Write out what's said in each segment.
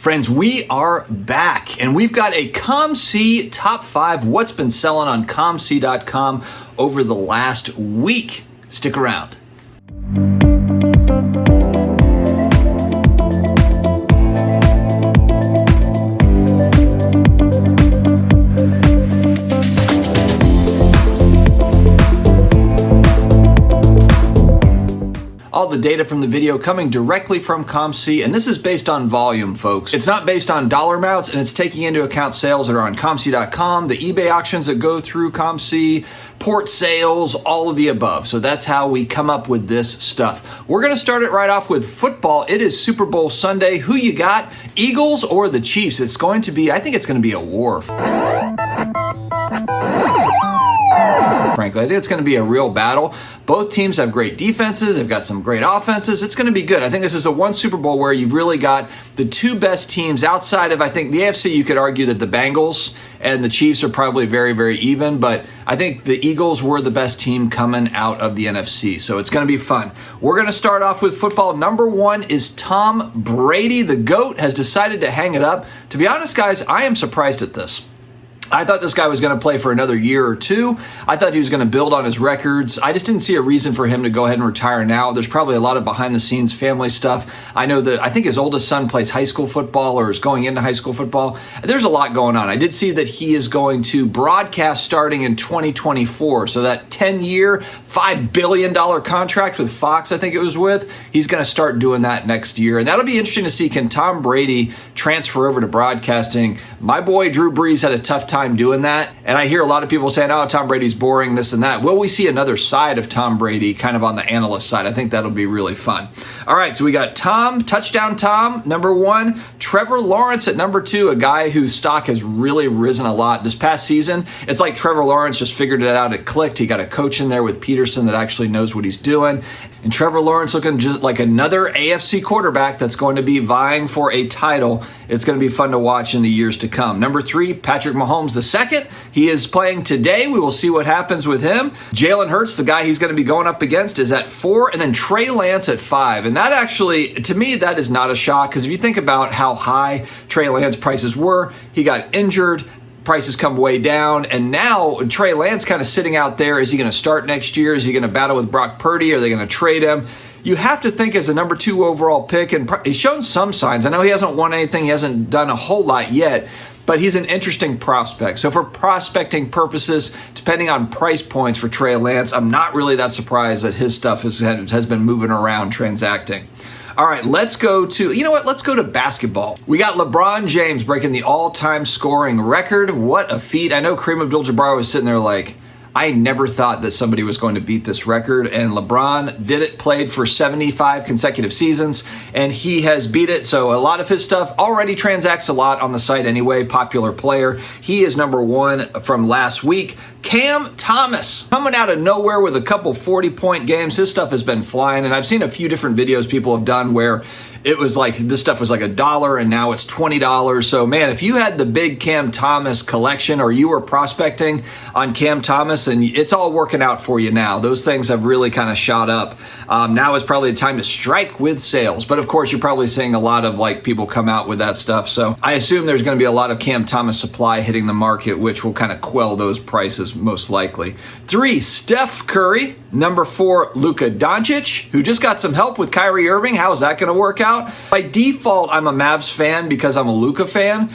Friends, we are back, and we've got a COMC top 5 what's been selling on COMC.com over the last week. Stick around. All the data from the video coming directly from COMC, and this is based on volume, folks. It's not based on dollar amounts, and it's taking into account sales that are on COMC.com, the eBay auctions that go through COMC, port sales, all of the above. So that's how we come up with this stuff. We're going to start it right off with football. It is Super Bowl Sunday. Who you got? Eagles or the Chiefs? It's going to be, I think it's going to be a war. Frankly, I think it's going to be a real battle. Both teams have great defenses. They've got some great offenses. It's going to be good. I think this is a one Super Bowl where you've really got the two best teams outside of, I think, the AFC. You could argue that the Bengals and the Chiefs are probably very, very even, but I think the Eagles were the best team coming out of the NFC, so it's going to be fun. We're going to start off with football. Number 1 is Tom Brady. The GOAT has decided to hang it up. To be honest, guys, I am surprised at this. I thought this guy was going to play for another year or two. I thought he was going to build on his records. I just didn't see a reason for him to go ahead and retire now. There's probably a lot of behind-the-scenes family stuff. I know that I think his oldest son plays high school football or is going into high school football. There's a lot going on. I did see that he is going to broadcast starting in 2024. So that 10-year, $5 billion contract with Fox, I think it was with, he's going to start doing that next year. And that'll be interesting to see, can Tom Brady transfer over to broadcasting? My boy Drew Brees had a tough time doing that, and I hear a lot of people saying, oh, Tom Brady's boring, this and that. Will we see another side of Tom Brady, kind of on the analyst side? I think that'll be really fun. All right, so we got Touchdown Tom, number 1. Trevor Lawrence at number 2, a guy whose stock has really risen a lot this past season. It's like Trevor Lawrence just figured it out, it clicked. He got a coach in there with Peterson that actually knows what he's doing. And Trevor Lawrence looking just like another AFC quarterback that's going to be vying for a title. It's going to be fun to watch in the years to come. Number 3, Patrick Mahomes II. He is playing today. We will see what happens with him. Jalen Hurts, the guy he's going to be going up against, is at 4. And then Trey Lance at 5. And that actually, to me, that is not a shock. Because if you think about how high Trey Lance prices were, he got injured. Prices come way down, and now Trey Lance kind of sitting out there. Is he going to start next year? Is he going to battle with Brock Purdy? Are they going to trade him? You have to think as a number 2 overall pick, and he's shown some signs. I know he hasn't won anything. He hasn't done a whole lot yet, but he's an interesting prospect. So for prospecting purposes, depending on price points for Trey Lance, I'm not really that surprised that his stuff has been moving around, transacting. All right, let's go to basketball. We got LeBron James breaking the all-time scoring record. What a feat. I know Kareem Abdul-Jabbar was sitting there like, I never thought that somebody was going to beat this record, and LeBron did it, played for 75 consecutive seasons, and he has beat it. So a lot of his stuff already transacts a lot on the site anyway, popular player. He is number 1 from last week. Cam Thomas, coming out of nowhere with a couple 40-point games. His stuff has been flying, and I've seen a few different videos people have done where it was like, this stuff was like $1 and now it's $20. So man, if you had the big Cam Thomas collection or you were prospecting on Cam Thomas, and it's all working out for you now. Those things have really kind of shot up. Now is probably the time to strike with sales. But of course, you're probably seeing a lot of like people come out with that stuff. So I assume there's going to be a lot of Cam Thomas supply hitting the market, which will kind of quell those prices most likely. 3, Steph Curry. Number 4, Luka Doncic, who just got some help with Kyrie Irving. How is that going to work out? By default, I'm a Mavs fan because I'm a Luka fan.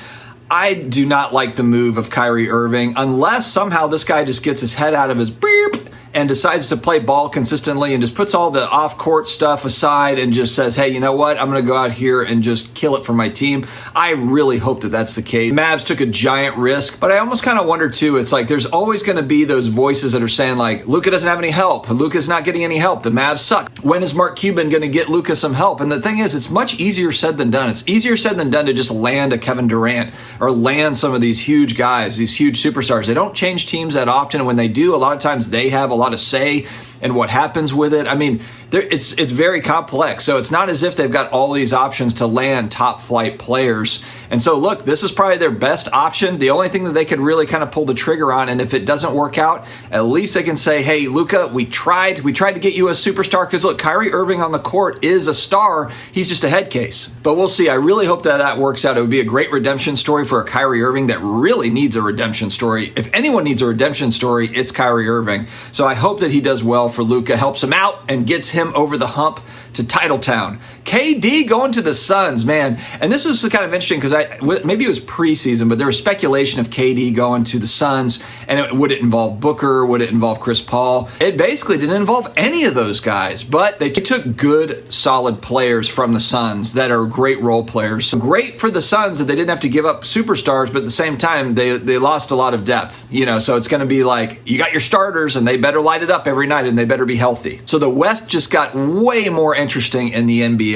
I do not like the move of Kyrie Irving unless somehow this guy just gets his head out of his beep and decides to play ball consistently and just puts all the off-court stuff aside and just says, hey, you know what? I'm going to go out here and just kill it for my team. I really hope that that's the case. The Mavs took a giant risk, but I almost kind of wonder too, it's like there's always going to be those voices that are saying like, Luka doesn't have any help. Luka's not getting any help. The Mavs suck. When is Mark Cuban going to get Luka some help? And the thing is, it's much easier said than done. It's easier said than done to just land a Kevin Durant or land some of these huge guys, these huge superstars. They don't change teams that often. And when they do, a lot of times they have a lot of say in what happens with it. I mean, it's very complex. So it's not as if they've got all these options to land top flight players. And so look, this is probably their best option. The only thing that they could really kind of pull the trigger on, and if it doesn't work out, at least they can say, hey, Luka, we tried to get you a superstar, because look, Kyrie Irving on the court is a star. He's just a head case. But we'll see. I really hope that works out. It would be a great redemption story for a Kyrie Irving that really needs a redemption story. If anyone needs a redemption story, it's Kyrie Irving. So I hope that he does well for Luka, helps him out, and gets him over the hump to Titletown. KD going to the Suns, man. And this was kind of interesting because maybe it was preseason, but there was speculation of KD going to the Suns, and would it involve Booker? Would it involve Chris Paul? It basically didn't involve any of those guys, but they took good, solid players from the Suns that are great role players. So great for the Suns that they didn't have to give up superstars, but at the same time, they lost a lot of depth. So it's going to be like, you got your starters, and they better light it up every night, and they better be healthy. So the West just got way more interesting in the NBA.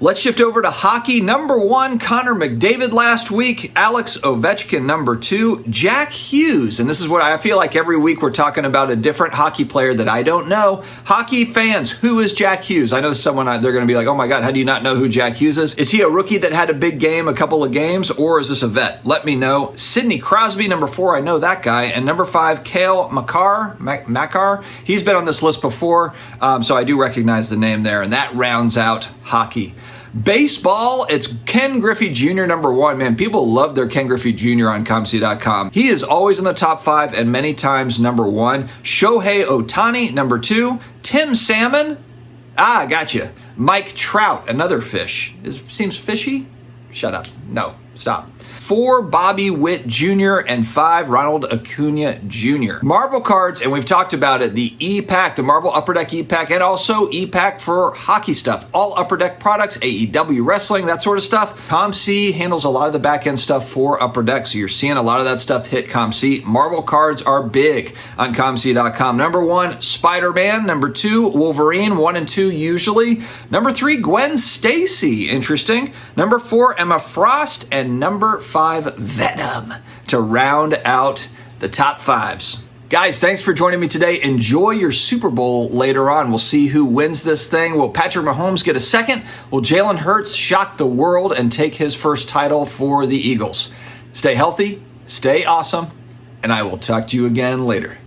Let's shift over to hockey. Number 1, Connor McDavid last week. Alex Ovechkin, number 2. Jack Hughes. And this is what I feel like every week we're talking about, a different hockey player that I don't know. Hockey fans, who is Jack Hughes? I know someone, they're going to be like, oh my God, how do you not know who Jack Hughes is? Is he a rookie that had a big game, a couple of games, or is this a vet? Let me know. Sidney Crosby, number 4. I know that guy. And number 5, Cale Makar. He's been on this list before, so I do recognize the name there. And that rounds out hockey. Baseball, it's Ken Griffey Jr. number 1. Man, people love their Ken Griffey Jr. on COMC.com. He is always in the top 5 and many times number 1. Shohei Ohtani, number 2. Tim Salmon, gotcha. Mike Trout, another fish. Seems fishy? Shut up. No, stop. 4, Bobby Witt Jr., and 5, Ronald Acuna Jr. Marvel cards, and we've talked about it, the E-Pack, the Marvel Upper Deck E-Pack, and also E-Pack for hockey stuff. All Upper Deck products, AEW wrestling, that sort of stuff. COMC handles a lot of the back-end stuff for Upper Deck, so you're seeing a lot of that stuff hit COMC. Marvel cards are big on COMC.com. Number 1, Spider-Man. Number 2, Wolverine, 1 and 2 usually. Number 3, Gwen Stacy, interesting. Number 4, Emma Frost, and number 5, Venom, to round out the top 5s. Guys, thanks for joining me today. Enjoy your Super Bowl later on. We'll see who wins this thing. Will Patrick Mahomes get a second? Will Jalen Hurts shock the world and take his first title for the Eagles? Stay healthy, stay awesome, and I will talk to you again later.